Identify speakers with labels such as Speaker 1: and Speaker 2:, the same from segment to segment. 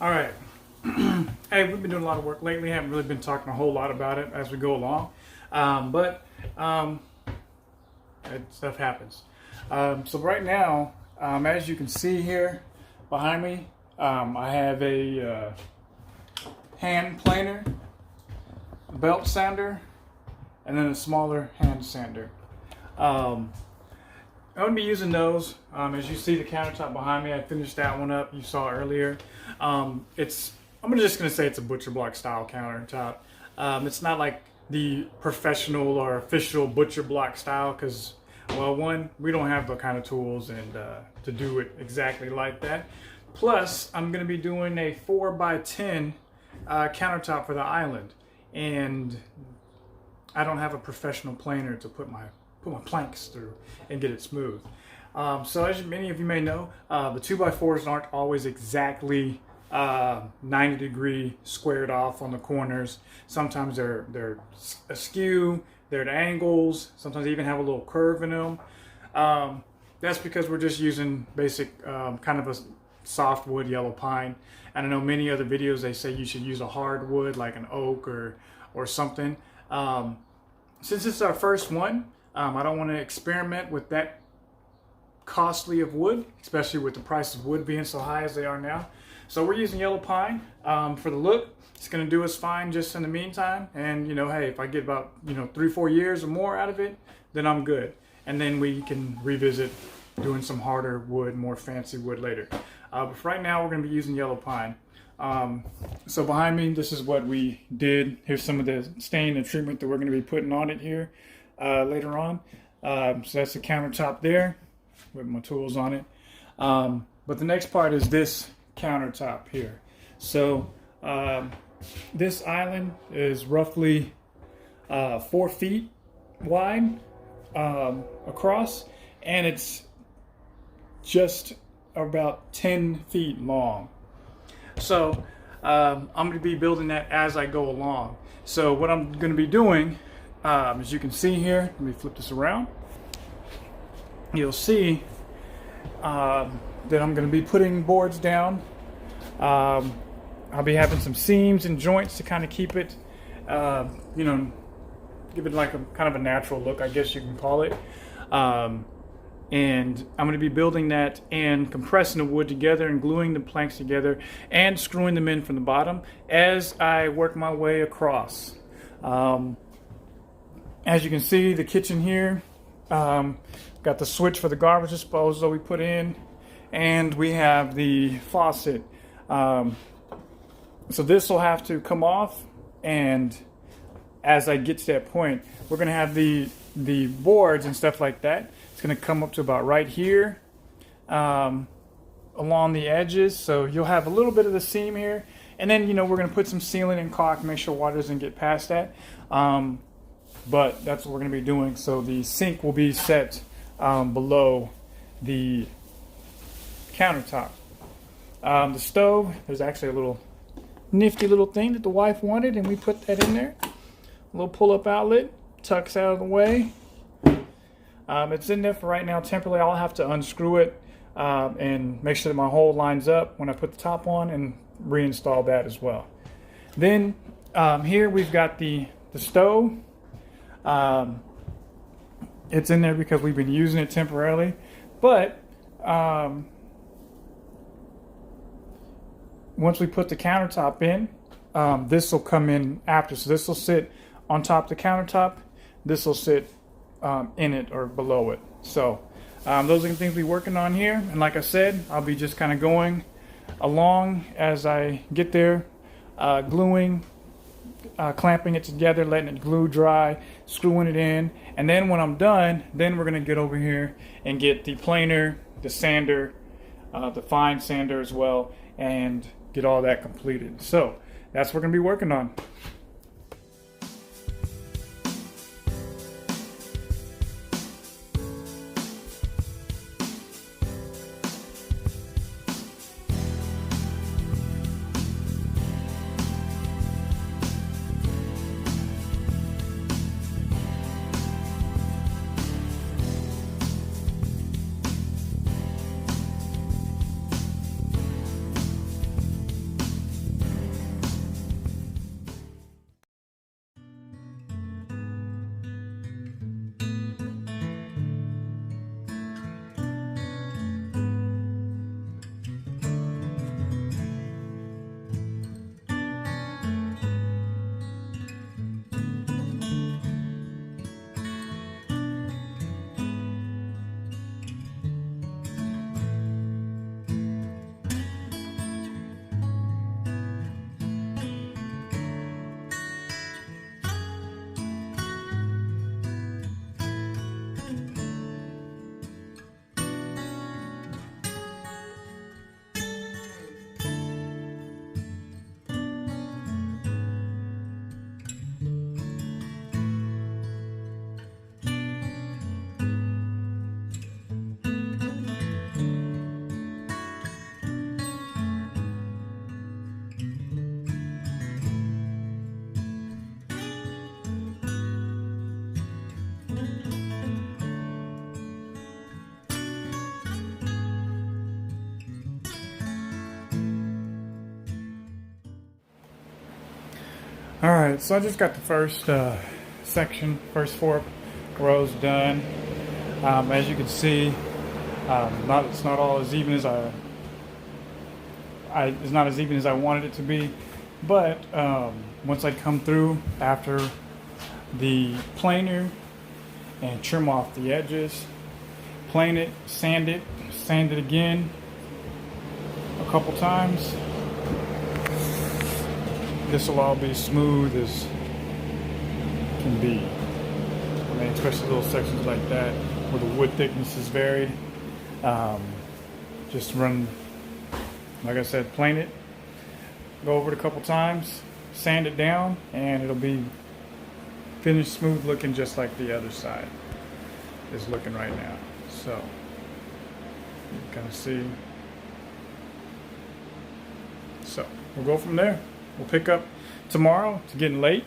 Speaker 1: All right. Hey, we've been doing a lot of work lately. Haven't really been talking a whole lot about it as we go along, but stuff happens. So right now, as you can see here behind me, I have a hand planer, a belt sander, and then a smaller hand sander. I'm going to be using those. As you see the countertop behind me, I finished that one up. You saw earlier. I'm just going to say it's a butcher block style countertop. It's not like the professional or official butcher block style because, well, one, we don't have the kind of tools and to do it exactly like that. Plus, I'm going to be doing a 4x10 countertop for the island, and I don't have a professional planer to put my planks through and get it smooth. So as many of you may know, the 2x4s aren't always exactly 90-degree squared off on the corners. Sometimes they're askew, they're at angles, sometimes they even have a little curve in them. That's because we're just using basic kind of a softwood yellow pine. And I know many other videos they say you should use a hardwood like an oak or something. Since it's our first one, I don't want to experiment with that costly of wood, especially with the price of wood being so high as they are now. So we're using yellow pine for the look. It's going to do us fine just in the meantime. And hey, if I get about 3-4 years or more out of it, then I'm good. And then we can revisit doing some harder wood, more fancy wood later. But for right now, we're going to be using yellow pine. So behind me, this is what we did. Here's some of the stain and treatment that we're going to be putting on it here later on. So that's the countertop there with my tools on it. But the next part is this countertop here. So this island is roughly 4 feet wide across, and it's just about 10 feet long. So I'm going to be building that as I go along. So what I'm going to be doing, as you can see here, let me flip this around. You'll see that I'm going to be putting boards down. I'll be having some seams and joints to kind of keep it, give it like a kind of a natural look, I guess you can call it. And I'm going to be building that and compressing the wood together and gluing the planks together and screwing them in from the bottom as I work my way across. As you can see, the kitchen here, got the switch for the garbage disposal we put in, and we have the faucet. So this will have to come off, and as I get to that point, we're going to have the boards and stuff like that. It's going to come up to about right here along the edges, so you'll have a little bit of the seam here, and then we're going to put some sealant and caulk, make sure water doesn't get past that. But that's what we're going to be doing. So the sink will be set below the countertop. The stove, there's actually a little nifty little thing that the wife wanted, and we put that in there. A little pull-up outlet, tucks out of the way. It's in there for right now temporarily. I'll have to unscrew it and make sure that my hole lines up when I put the top on, and reinstall that as well. Then here we've got the stove. It's in there because we've been using it temporarily, but once we put the countertop in, this will come in after. So this will sit on top of the countertop. This will sit in it or below it. So those are the things we're working on here. And like I said, I'll be just kind of going along as I get there, gluing, clamping it together, letting it glue dry, screwing it in, and then when I'm done, then we're going to get over here and get the planer, the sander, the fine sander as well, and get all that completed. So that's what we're going to be working on. All right, so I just got the first section, first 4 rows done. As you can see, it's not all as even as it's not as even as I wanted it to be, but once I come through after the planer and trim off the edges, plane it, sand it again a couple times, this will all be smooth as can be. I mean, especially little sections like that where the wood thickness is varied. Just run, like I said, plane it, go over it a couple times, sand it down, and it'll be finished smooth looking just like the other side is looking right now. So you can kind of see. So we'll go from there. We'll pick up tomorrow. It's getting late,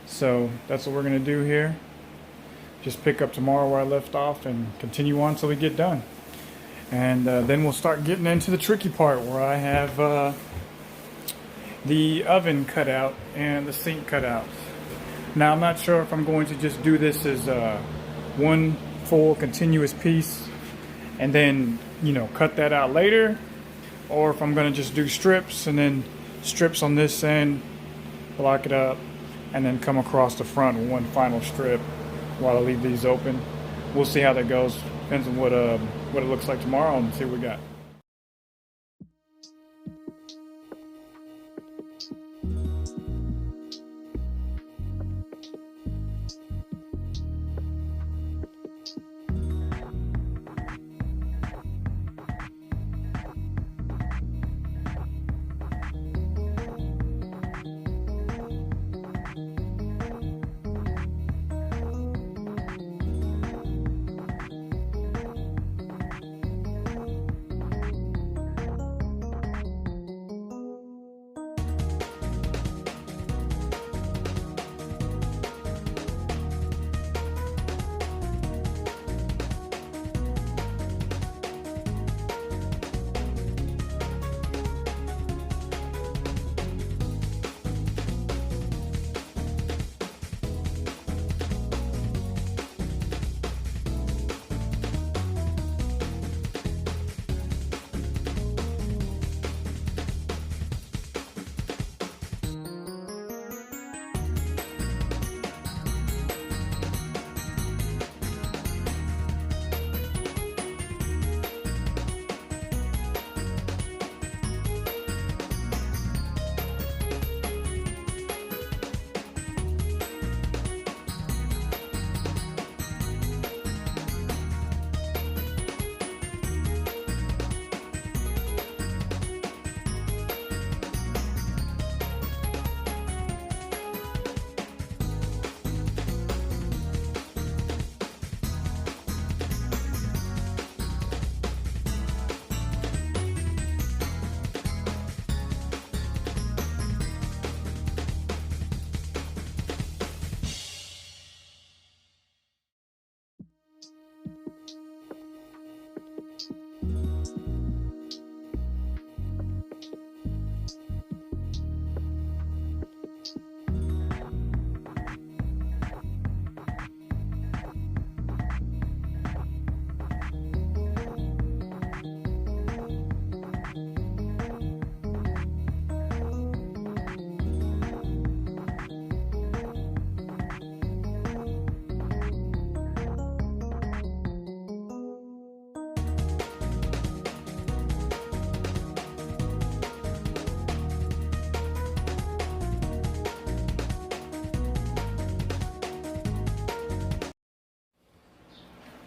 Speaker 1: so that's what we're going to do here. Just pick up tomorrow where I left off and continue on till we get done. And then we'll start getting into the tricky part where I have the oven cut out and the sink cut out. Now I'm not sure if I'm going to just do this as one full continuous piece and then, you know, cut that out later, or if I'm going to just do strips and then strips on this end, block it up, and then come across the front with one final strip while I leave these open. We'll see how that goes. Depends on what it looks like tomorrow, and see what we got.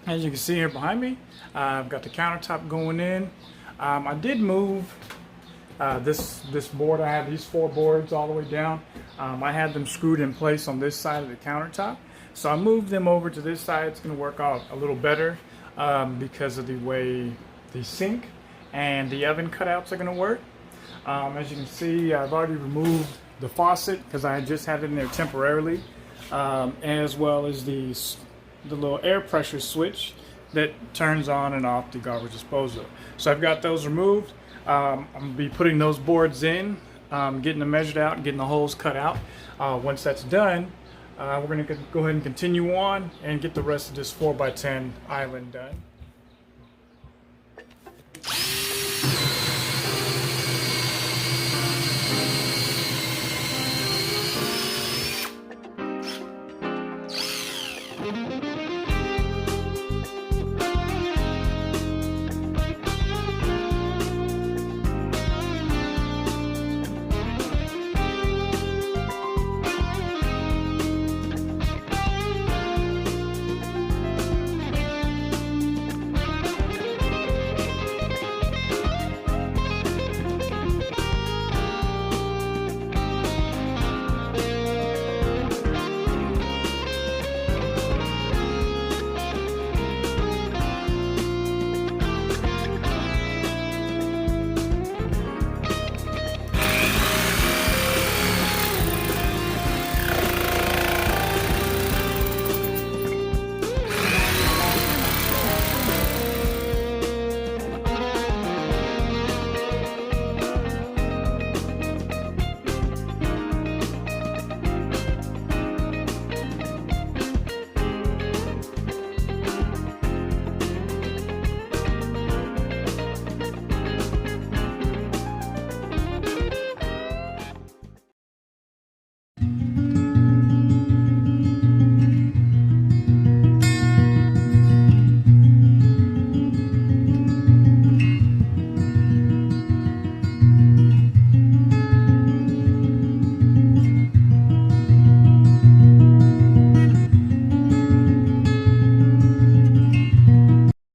Speaker 1: As you can see here behind me, I've got the countertop going in. I did move this board. I have these 4 boards all the way down. I had them screwed in place on this side of the countertop, so I moved them over to this side. It's going to work out a little better because of the way the sink and the oven cutouts are going to work. As you can see, I've already removed the faucet because I just had it in there temporarily, as well as the little air pressure switch that turns on and off the garbage disposal. So I've got those removed. I'm going to be putting those boards in getting them measured out and getting the holes cut out. Once that's done, we're going to go ahead and continue on and get the rest of this 4x10 island done.